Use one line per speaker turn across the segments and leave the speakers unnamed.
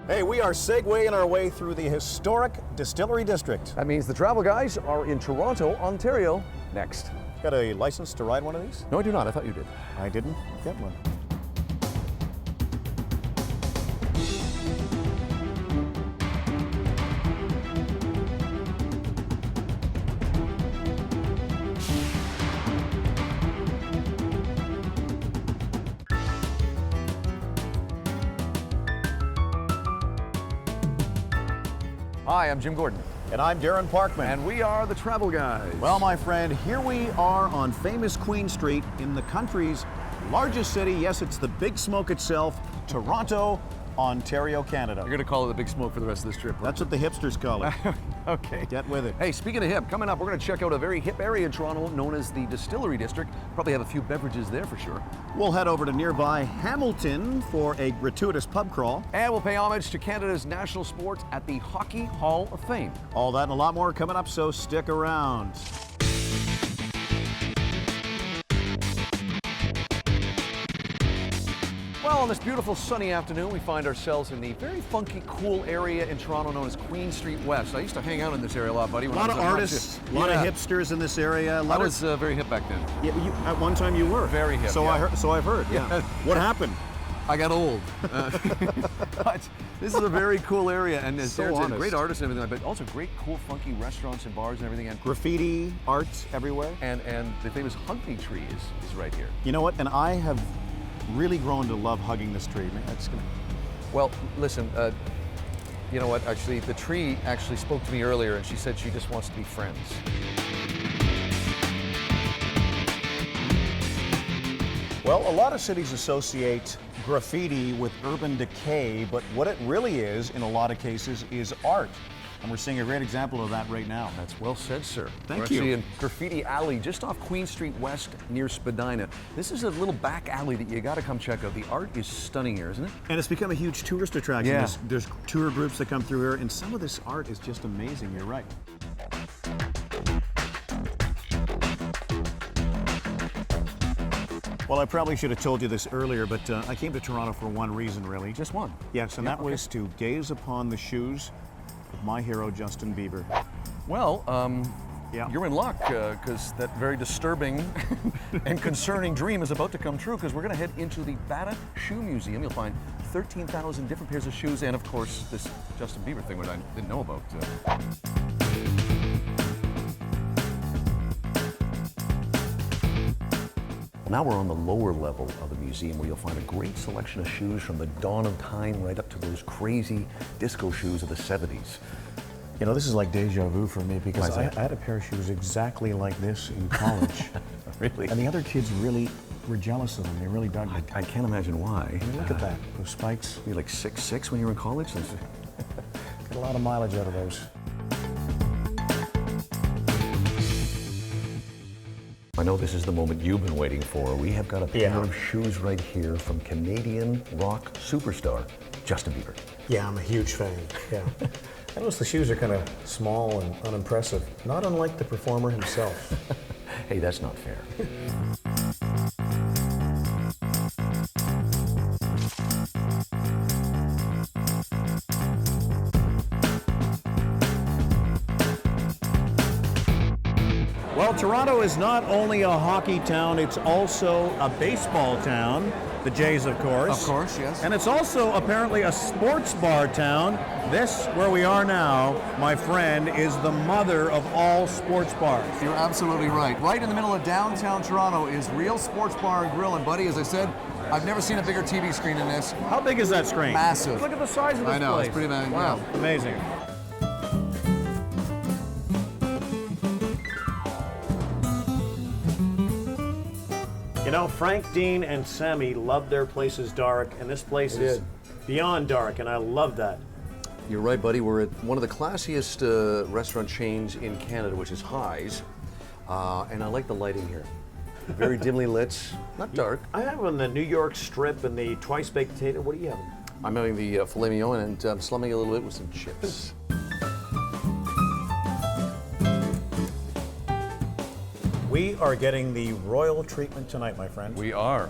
Hey, we are segueing our way through the historic Distillery District.
That means the travel guys are in Toronto, Ontario, next.
Got a license to ride one of these?
No, I do not. I thought you did.
I didn't get one.
Hi, I'm Jim Gordon.
And I'm Darren Parkman.
And we are the travel guys.
Well, my friend, here we are on famous Queen Street in the country's largest city. Yes, it's the Big Smoke itself, Toronto, Ontario, Canada.
You're going to call it the Big Smoke for the rest of this trip.
That's what the hipsters call it.
Okay.
Get with it.
Hey, speaking of hip, coming up, we're going to check out a very hip area in Toronto known as the Distillery District. Probably have a few beverages there for sure.
We'll head over to nearby Hamilton for a gratuitous pub crawl.
And we'll pay homage to Canada's national sport at the Hockey Hall of Fame.
All that and a lot more coming up, so stick around.
Well, on this beautiful sunny afternoon, we find ourselves in the very funky, cool area in Toronto known as Queen Street West. I used to hang out in this area a lot, buddy.
A lot of artists, a lot of hipsters in this area.
I was very hip back then.
Yeah, at one time you were.
Very hip,
So
yeah.
I heard. So I've heard. Yeah. What happened?
I got old. But this is a very cool area, and
So
there's
honest.
great artists and everything, but also great, cool, funky restaurants and bars and everything. And
Graffiti, art everywhere.
and the famous Huntley tree is right here.
You know what? And I have really grown to love hugging this tree. Man, that's gonna.
Well, listen, you know what? Actually, the tree actually spoke to me earlier, and she said she just wants to be friends.
Well, a lot of cities associate graffiti with urban decay, but what it really is, in a lot of cases, is art. And we're seeing a great example of that right now.
That's well said, sir.
Thank
We're actually
you.
in Graffiti Alley, just off Queen Street West near Spadina. This is a little back alley that you got to come check out. The art is stunning here, isn't it?
And it's become a huge tourist attraction.
Yeah.
There's tour groups that come through here, and some of this art is just amazing. You're right. Well, I probably should have told you this earlier, but I came to Toronto for one reason, really.
Just one.
Yes, and
Yeah,
that
okay.
was to gaze upon the shoes of my hero, Justin Bieber.
Well,
Yeah.
you're in luck because that very disturbing and concerning dream is about to come true because we're going to head into the Bata Shoe Museum. You'll find 13,000 different pairs of shoes and, of course, this Justin Bieber thing, which I didn't know about. Now we're on the lower level of the museum where you'll find a great selection of shoes from the dawn of time right up to those crazy disco shoes of the 70s.
You know, this is like deja vu for me
Why
because
is
I
that?
had a pair of shoes exactly like this in college.
Really?
And the other kids really were jealous of them. They really dug them.
I can't imagine why.
Look at that, those spikes.
You're like 6'6" when you were in college?
Got a lot of mileage out of those.
I know this is the moment you've been waiting for. We have got a pair
Yeah.
of shoes right here from Canadian rock superstar Justin Bieber.
Yeah, I'm a huge fan. Yeah. I notice the shoes are kind of small and unimpressive, not unlike the performer himself.
Hey, that's not fair.
Well, Toronto is not only a hockey town, it's also a baseball town. The Jays, of course.
Of course, yes.
And it's also apparently a sports bar town. This, where we are now, my friend, is the mother of all sports bars.
You're absolutely right. Right in the middle of downtown Toronto is Real Sports Bar and Grill. And buddy, as I said, I've never seen a bigger TV screen than this.
How big is that screen?
Massive.
Look at the size of this
I know,
place.
it's pretty bad.
Wow,
Yeah.
amazing. You know, Frank, Dean, and Sammy loved their places dark, and this place
They
is
did.
beyond dark, and I love that.
You're right, buddy. We're at one of the classiest restaurant chains in Canada, which is High's. And I like the lighting here. Very dimly lit, not dark.
I have on the New York strip and the twice baked potato. What do you have?
I'm having the filet mignon and I'm slumming it a little bit with some chips.
We are getting the royal treatment tonight, my friend.
We are.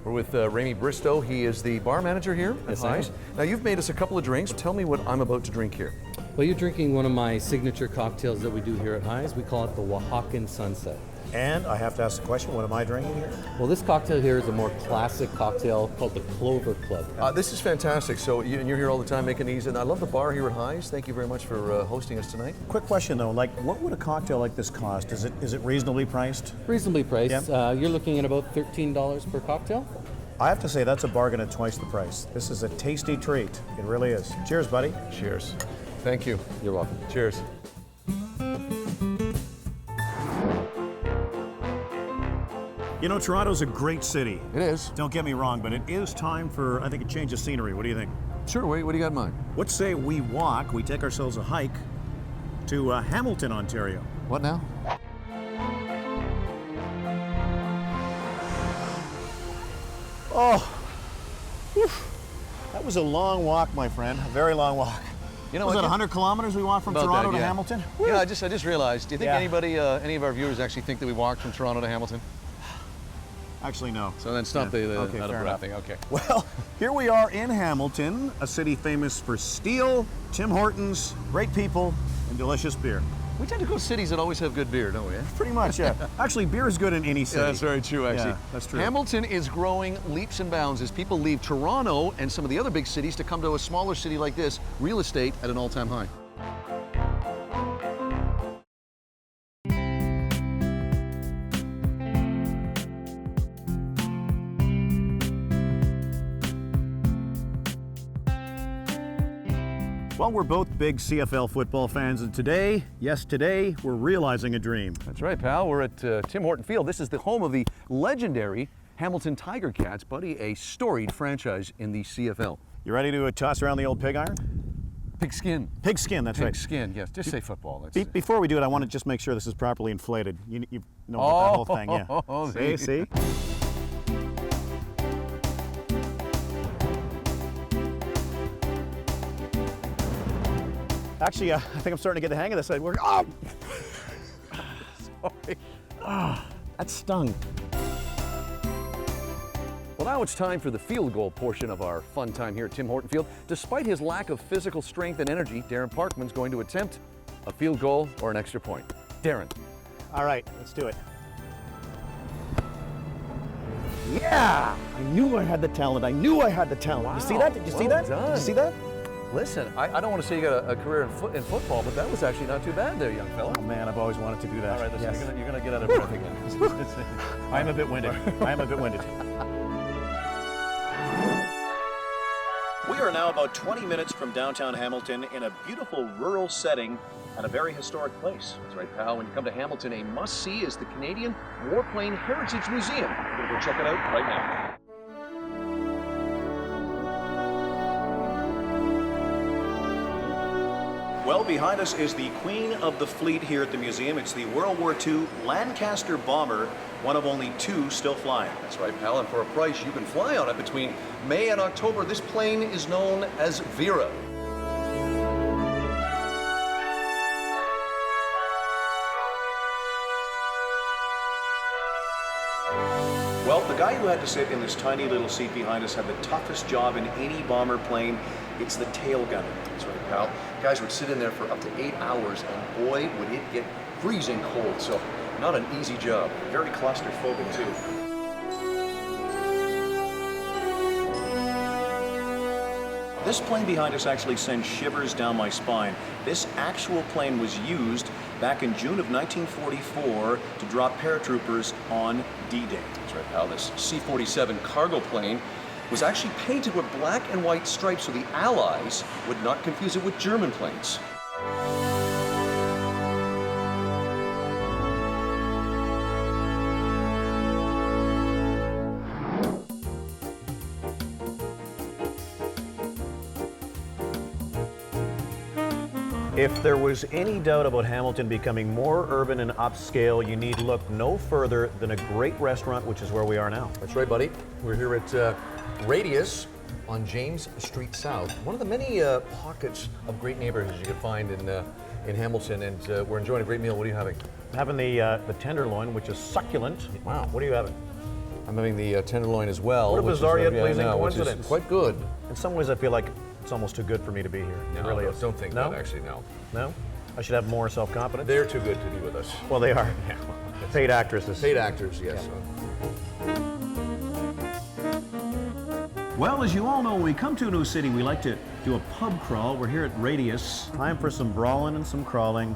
We're with Ramy Bristow. He is the bar manager here at
Yes, I
Highs.
am.
Now, you've made us a couple of drinks. Tell me what I'm about to drink here.
Well, you're drinking one of my signature cocktails that we do here at Highs. We call it the Oaxacan Sunset.
And I have to ask the question, what am I drinking here?
Well, this cocktail here is a more classic cocktail called the Clover Club.
This is fantastic. So, and you're here all the time making these, and I love the bar here at Highs. Thank you very much for hosting us tonight.
Quick question though, like what would a cocktail like this cost? Is it reasonably priced?
Reasonably priced.
Yeah.
You're looking at about $13 per cocktail.
I have to say that's a bargain at twice the price. This is a tasty treat. It really is. Cheers, buddy.
Cheers. Thank you.
You're welcome.
Cheers.
You know, Toronto's a great city.
It is.
Don't get me wrong, but it is time for, I think, a change of scenery. What do you think?
Sure, what do you got in mind?
What say we take ourselves a hike to Hamilton, Ontario.
What now?
Oh, whew. That was a long walk, my friend. A very long walk.
You know
was
what?
it 100 kilometers we walked from
About
Toronto
that,
to
yeah.
Hamilton?
Yeah, I just realized. Do you think
Yeah.
anybody, any of our viewers actually think that we walked from Toronto to Hamilton?
Actually, no.
So then stop the
Okay,
out of
fair
breath
enough.
thing. Okay.
Well, here we are in Hamilton, a city famous for steel, Tim Hortons, great people, and delicious beer.
We tend to go to cities that always have good beer, don't we?
Pretty much, yeah. Actually, beer is good in any city.
Yeah, that's very true, actually.
Yeah, that's true.
Hamilton is growing leaps and bounds as people leave Toronto and some of the other big cities to come to a smaller city like this. Real estate at an all-time high.
Well, we're both big CFL football fans, and today, yes, today, we're realizing a dream.
That's right, pal. We're at Tim Horton Field. This is the home of the legendary Hamilton Tiger Cats, buddy, a storied franchise in the CFL.
You ready to toss around the old pig iron?
Pigskin.
Pigskin, that's right.
Pigskin, yes. Just say football. That's
Before we do it, I want to just make sure this is properly inflated. You know about that whole thing, yeah. See? Actually, I think I'm starting to get the hang of this. Oh! Sorry. Ah, that stung.
Well, now it's time for the field goal portion of our fun time here at Tim Horton Field. Despite his lack of physical strength and energy, Darren Parkman's going to attempt a field goal or an extra point. Darren.
All right, let's do it. Yeah! I knew I had the talent.
Wow,
You see that? Did you see
well
that?
done.
Did you see that?
Listen, I don't want to say you got a career in football, but that was actually not too bad there, young fella.
Oh man, I've always wanted to do that.
All right, listen,
Yes.
you're gonna get out of breath again.
I'm a bit winded. We are now about 20 minutes from downtown Hamilton in a beautiful rural setting and a very historic place.
That's right, pal. When you come to Hamilton, a must-see is the Canadian Warplane Heritage Museum. We're gonna go check it out right now.
Well, behind us is the Queen of the Fleet here at the museum. It's the World War II Lancaster bomber, one of only two still flying.
That's right, pal, and for a price, you can fly on it between May and October. This plane is known as Vera.
Well, the guy who had to sit in this tiny little seat behind us had the toughest job in any bomber plane. It's the tail gunner.
That's right, pal. Guys would sit in there for up to 8 hours, and boy, would it get freezing cold. So, not an easy job.
Very claustrophobic, too. This plane behind us actually sends shivers down my spine. This actual plane was used back in June of 1944 to drop paratroopers on D-Day.
That's right, pal. This C-47 cargo plane was actually painted with black and white stripes so the Allies would not confuse it with German planes.
If there was any doubt about Hamilton becoming more urban and upscale, you need look no further than a great restaurant, which is where we are now.
That's right, buddy. We're here at Radius on James Street South. One of the many pockets of great neighborhoods you can find in Hamilton, and we're enjoying a great meal. What are you having?
Having the tenderloin, which is succulent.
Wow.
What are you having?
I'm having the tenderloin as well.
What a
which is-
bizarre yet
yeah, I
pleasing
know, which is
coincidence.
quite good.
In some ways, I feel like it's almost too good for me to be here. It really is.
Don't think
No?
that, actually, no.
No? I should have more self-confidence?
They're too good to be with us.
Well, they are. Paid actresses.
Paid actors, yes.
Well, as you all know, when we come to a new city, we like to do a pub crawl. We're here at Radius.
Time for some brawling and some crawling.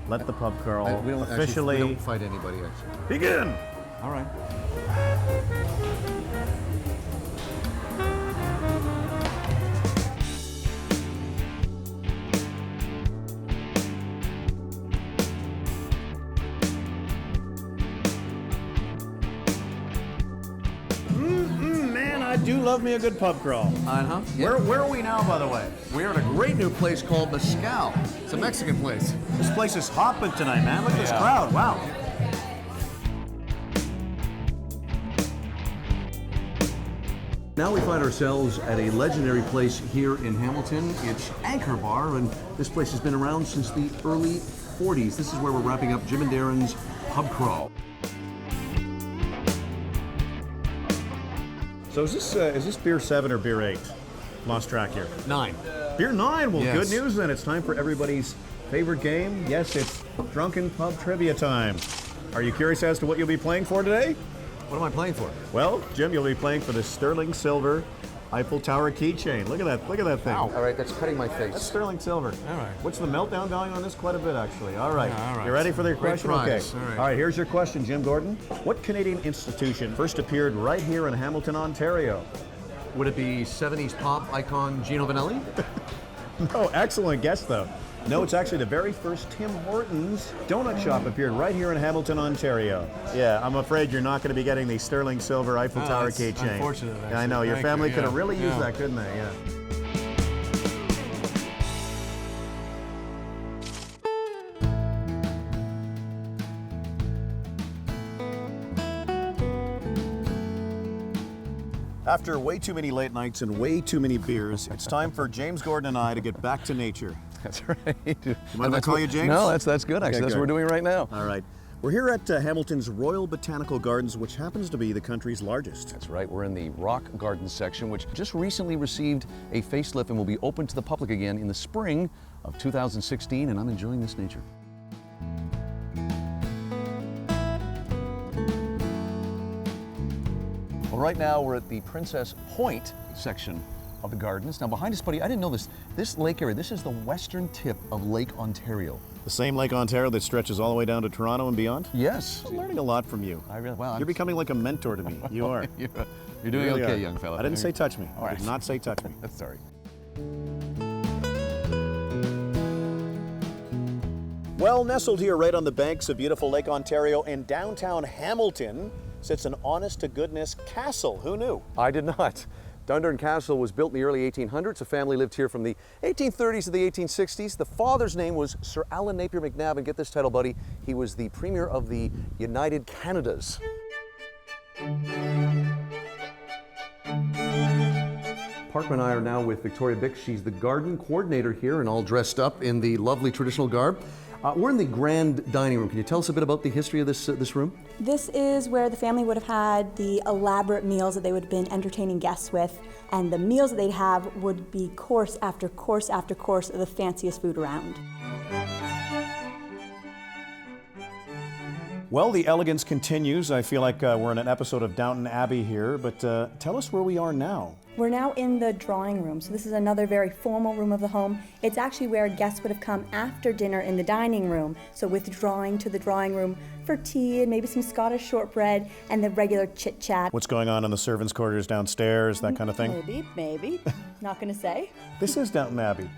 Let the pub crawl
We don't
officially
we don't fight anybody, actually.
begin.
All right.
Man, I do love me a good pub crawl.
Uh-huh.
Where are we now, by the way?
We're at a great new place called Mescal. It's a Mexican place.
This place is hopping tonight, man. Look at this
Yeah.
crowd. Wow.
Now we find ourselves at a legendary place here in Hamilton. It's Anchor Bar, and this place has been around since the early 40s. This is where we're wrapping up Jim and Darren's pub crawl.
So is this beer 7 or beer 8? Lost track here.
9.
Beer 9. Well,
Yes.
good news then. It's time for everybody's favorite game. Yes, it's Drunken Pub Trivia time. Are you curious as to what you'll be playing for today?
What am I playing for?
Well, Jim, you'll be playing for the sterling silver Eiffel Tower keychain. Look at that. Look at that thing.
All right, that's cutting my face.
That's sterling silver.
All right.
What's the meltdown value on this? Quite a bit, actually. All right.
Yeah, all right.
You ready for the
Great
question?
prize.
Okay.
All right.
Here's your question, Jim Gordon. What Canadian institution first appeared right here in Hamilton, Ontario?
Would it be 70s pop icon Gino Vanelli?
Oh, excellent guess, though. No, it's actually the very first Tim Hortons donut shop appeared right here in Hamilton, Ontario. Yeah, I'm afraid you're not going to be getting the sterling silver Eiffel
Oh,
Tower
that's
keychain.
unfortunate,
Yeah, I know.
actually.
Your
Thank
family
you,
could have
yeah.
really used
Yeah.
that, couldn't they? Yeah. After way too many late nights and way too many beers, it's time for James Gordon and I to get back to nature.
That's right.
Mind if I call you James?
No, that's good, actually.
Okay,
That's
good.
what we're doing right now.
All right. We're here at Hamilton's Royal Botanical Gardens, which happens to be the country's largest.
That's right. We're in the Rock Garden section, which just recently received a facelift and will be open to the public again in the spring of 2016, and I'm enjoying this nature. Well, right now we're at the Princess Point section of the gardens. Now behind us, buddy, I didn't know this. This lake area, this is the western tip of Lake Ontario.
The same Lake Ontario that stretches all the way down to Toronto and beyond?
Yes.
I'm learning a lot from you.
Well,
You're becoming like a mentor to me. You are.
You're
You
doing
really
okay,
are.
young fella.
I didn't say touch me.
All
I
right.
did not say touch me.
That's sorry.
Well, nestled here right on the banks of beautiful Lake Ontario in downtown Hamilton sits an honest-to-goodness castle. Who knew?
I did not. Dundurn Castle was built in the early 1800s. A family lived here from the 1830s to the 1860s. The father's name was Sir Allan Napier McNab, and get this title, buddy, he was the Premier of the United Canadas. Parkman and I are now with Victoria Bick. She's the garden coordinator here and all dressed up in the lovely traditional garb. We're in the grand dining room. Can you tell us a bit about the history of this room?
This is where the family would have had the elaborate meals that they would have been entertaining guests with, and the meals that they'd have would be course after course after course of the fanciest food around.
Well, the elegance continues. I feel like we're in an episode of Downton Abbey here, but tell us where we are now.
We're now in the drawing room, so this is another very formal room of the home. It's actually where guests would have come after dinner in the dining room, so withdrawing to the drawing room for tea and maybe some Scottish shortbread and the regular chit-chat.
What's going on in the servants' quarters downstairs, that kind of thing?
Maybe. Not gonna say.
This is Downton Abbey.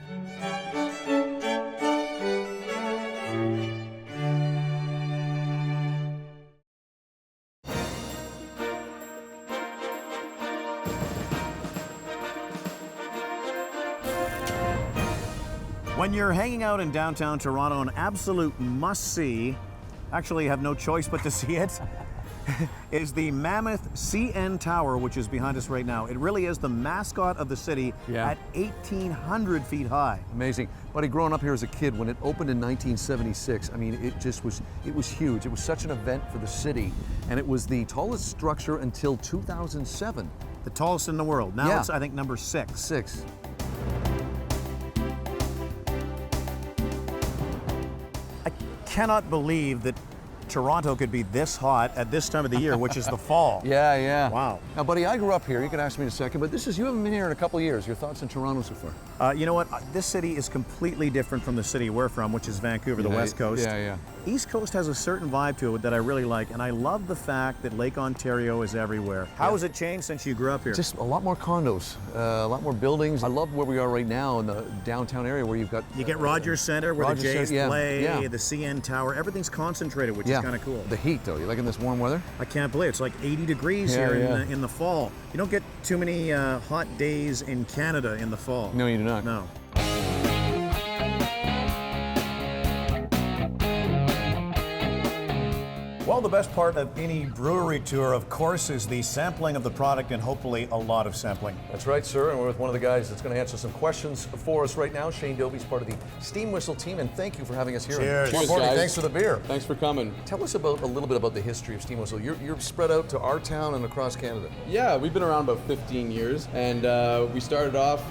When you're hanging out in downtown Toronto, an absolute must-see, actually you have no choice but to see it, is the mammoth CN Tower, which is behind us right now. It really is the mascot of the city
Yeah.
at 1,800 feet high.
Amazing. Buddy, growing up here as a kid, when it opened in 1976, I mean, it was huge. It was such an event for the city, and it was the tallest structure until 2007.
The tallest in the world. Now
Yeah.
it's, I think, number 6.
6.
I cannot believe that Toronto could be this hot at this time of the year, which is the fall.
Yeah, yeah.
Wow.
Now, buddy, I grew up here. You can ask me in a second, but you haven't been here in a couple of years. Your thoughts on Toronto so far?
You know what? This city is completely different from the city we're from, which is Vancouver, the West Coast.
Yeah, yeah.
East Coast has a certain vibe to it that I really like, and I love the fact that Lake Ontario is everywhere. How has it changed since you grew up here?
Just a lot more condos, a lot more buildings. I love where we are right now in the downtown area where you've got...
You get Rogers Center where
Rogers
the Jays
Center, yeah,
play,
yeah.
the CN Tower, everything's concentrated, which is kind of cool.
The heat, though. You liking this warm weather?
I can't believe it's like 80 degrees
Yeah,
here
yeah.
in the fall. You don't get too many hot days in Canada in the fall.
No, you do not.
No. Well, the best part of any brewery tour, of course, is the sampling of the product and hopefully a lot of sampling.
That's right, sir. And we're with one of the guys that's going to answer some questions for us right now. Shane Dovey's part of the Steam Whistle team, and thank you for having us here.
Cheers.
More
Cheers,
importantly,
guys.
thanks for the beer.
Thanks for coming.
Tell us about a little bit about the history of Steam Whistle. You're spread out to our town and across Canada.
Yeah, we've been around about 15 years, and we started off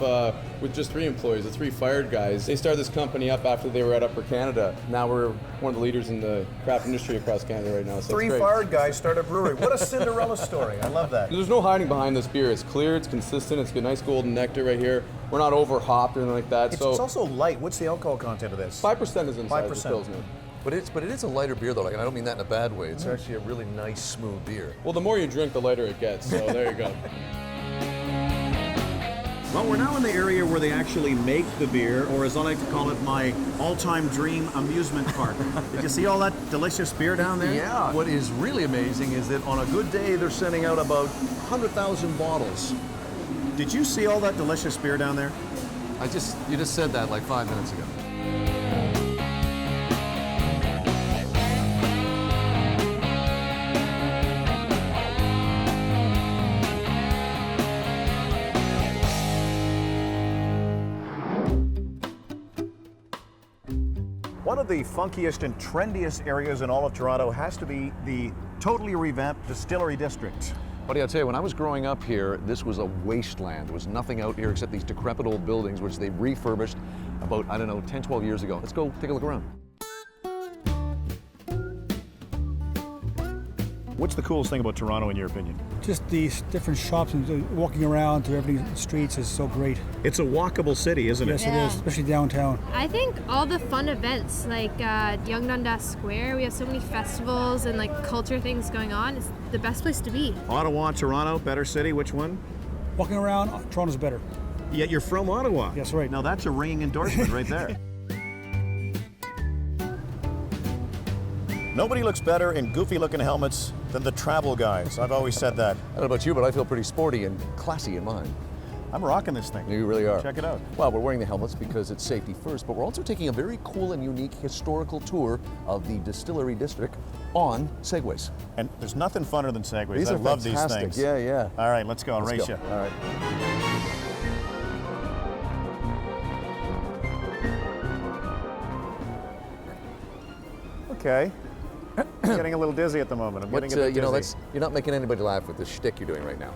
with just 3 employees, the 3 fired guys. They started this company up after they were at Upper Canada. Now we're one of the leaders in the craft industry across Canada right now. So
3
it's great.
fired guys start a brewery. What a Cinderella story. I love that.
There's no hiding behind this beer. It's clear, it's consistent, it's got nice golden nectar right here. We're not over hopped or anything like that.
It's
So
also light. What's the alcohol content of this?
5% is inside
5%.
the Pilsner.
But it is a lighter beer, though, and I don't mean that in a bad way. It's actually a really nice, smooth beer.
Well, the more you drink, the lighter it gets. So there you go.
Well, we're now in the area where they actually make the beer, or as I like to call it, my all-time dream amusement park. Did you see all that delicious beer down there?
Yeah. What is really amazing is that on a good day, they're sending out about 100,000 bottles.
Did you see all that delicious beer down there?
You just said that like 5 minutes ago.
One of the funkiest and trendiest areas in all of Toronto has to be the totally revamped Distillery District.
Buddy, I'll tell you, when I was growing up here, this was a wasteland. There was nothing out here except these decrepit old buildings, which they refurbished about, 10, 12 years ago. Let's go take a look around.
What's the coolest thing about Toronto, in your opinion?
Just these different shops and walking around through every streets is so great.
It's a walkable city, isn't
Yes,
it?
it
Yeah.
is, especially downtown.
I think all the fun events like Young Dundas Square, we have so many festivals and like culture things going on. It's the best place to be.
Ottawa, Toronto, better city, which one?
Walking around, Toronto's better.
Yet you're from Ottawa.
Yes, right.
Now that's a ringing endorsement right there. Nobody looks better in goofy-looking helmets than the travel guys. I've always said that.
I don't know about you, but I feel pretty sporty and classy in mine.
I'm rocking this thing.
You really are.
Check it out.
Well, we're wearing the helmets because it's safety first, but we're also taking a very cool and unique historical tour of the Distillery District on Segways.
And there's nothing funner than segways.
These
I
are
love
fantastic.
these things.
Yeah, yeah.
All right, let's go. I'll
Let's
race
go.
you.
All right.
Okay. Getting a little dizzy at the moment. I'm getting a bit dizzy.
You're not making anybody laugh with this shtick you're doing right now.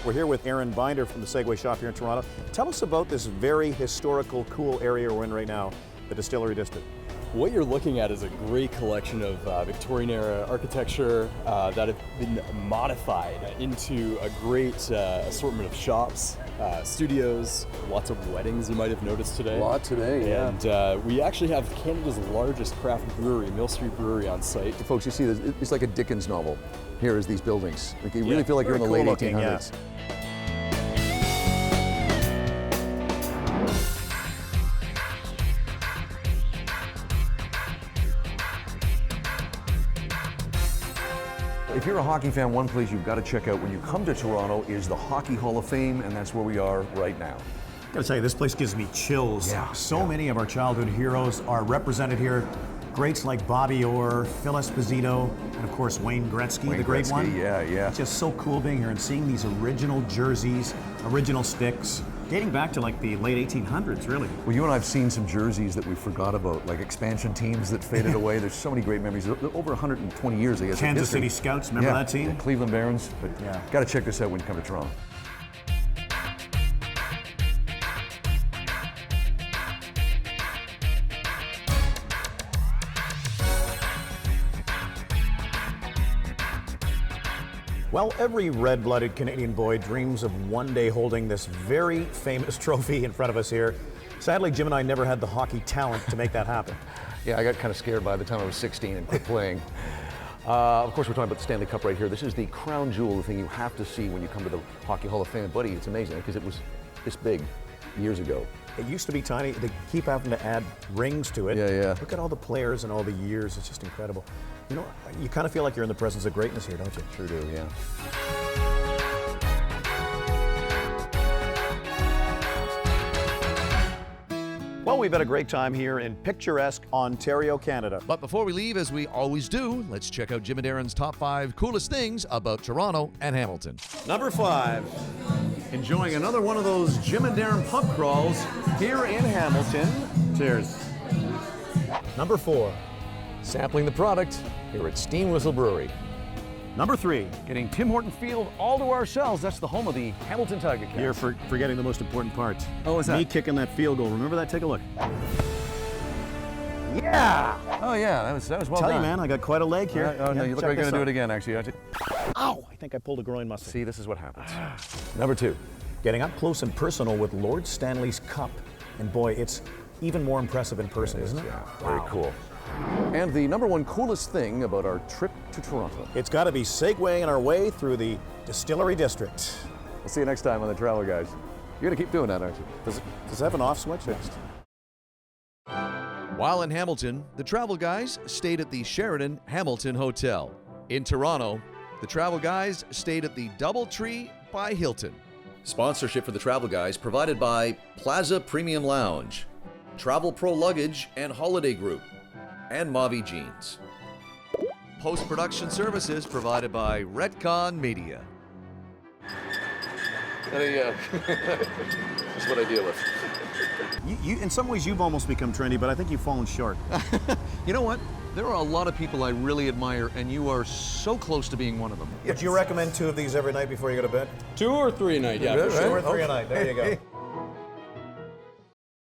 We're here with Aaron Binder from the Segway shop here in Toronto. Tell us about this very historical, cool area we're in right now, the Distillery District.
What you're looking at is a great collection of Victorian era architecture that have been modified into a great assortment of shops, studios, lots of weddings you might have noticed today.
A lot today, yeah.
And we actually have Canada's largest craft brewery, Mill Street Brewery, on site.
Folks, you see this, it's like a Dickens novel. Here is these buildings. Like you really
Yeah,
feel like you're in the
very
late
cool looking,
1800s. If you're a hockey fan, one place you've got to check out when you come to Toronto is the Hockey Hall of Fame, and that's where we are right now.
I gotta tell you, this place gives me chills.
Yeah,
So
yeah.
many of our childhood heroes are represented here. Of greats like Bobby Orr, Phil Esposito, and of course Wayne Gretzky, the great one.
Yeah, yeah.
It's just so cool being here and seeing these original jerseys, original sticks, dating back to like the late 1800s, really.
Well, you and I have seen some jerseys that we forgot about, like expansion teams that faded away. There's so many great memories. Over 120 years, I guess.
Kansas City Scouts, remember that team?
Yeah, Cleveland Barons. But
Yeah.
got to check this out when you come to Toronto.
Well, every red-blooded Canadian boy dreams of one day holding this very famous trophy in front of us here. Sadly, Jim and I never had the hockey talent to make that happen.
Yeah, I got kind of scared by the time I was 16 and quit playing. Of course, we're talking about the Stanley Cup right here. This is the crown jewel, the thing you have to see when you come to the Hockey Hall of Fame. And buddy, it's amazing because it was this big years ago.
It used to be tiny. They keep having to add rings to it.
Yeah, yeah.
Look at all the players and all the years. It's just incredible. You know, you kind of feel like you're in the presence of greatness here, don't you?
Sure do, yeah.
Well, we've had a great time here in picturesque Ontario, Canada.
But before we leave, as we always do, let's check out Jim and Darren's top 5 coolest things about Toronto and Hamilton.
Number 5, enjoying another one of those Jim and Darren pub crawls here in Hamilton. Cheers. Number 4,
Sampling the product here at Steam Whistle Brewery.
Number 3,
Getting Tim Horton Field all to ourselves. That's the home of the Hamilton Tiger Cats.
you're forgetting the most important part.
Oh, what's that?
Me kicking that field goal. Remember that? Take a look.
Yeah! Oh, yeah, that was well
Tell
done.
you, man, I got quite a leg here.
Oh, no,
Yeah,
you look
check
like you're
this
going to do
out.
it again, actually. Aren't you?
Ow! I think I pulled a groin muscle.
See, this is what happens. Number 2.
Getting up close and personal with Lord Stanley's Cup. And boy, it's even more impressive in person, isn't it?
Yeah, very cool. And the number 1 coolest thing about our trip to Toronto.
It's got to be segueing our way through the Distillery District.
We'll see you next time on The Travel Guys. You're going to keep doing that, aren't you?
Does it have an off switch?
While in Hamilton, the Travel Guys stayed at the Sheraton Hamilton Hotel. In Toronto, the Travel Guys stayed at the Doubletree by Hilton. Sponsorship for the Travel Guys provided by Plaza Premium Lounge, Travel Pro Luggage and Holiday Group, and Mavi Jeans. Post-production services provided by Retcon Media.
That's what I deal with.
In some ways, you've almost become trendy, but I think you've fallen short.
You know what? There are a lot of people I really admire, and you are so close to being one of them.
Would you recommend 2 of these every night before you go to bed?
2 or 3 a night, yeah,
Good,
for sure.
right?
2 or 3 a night. There you go.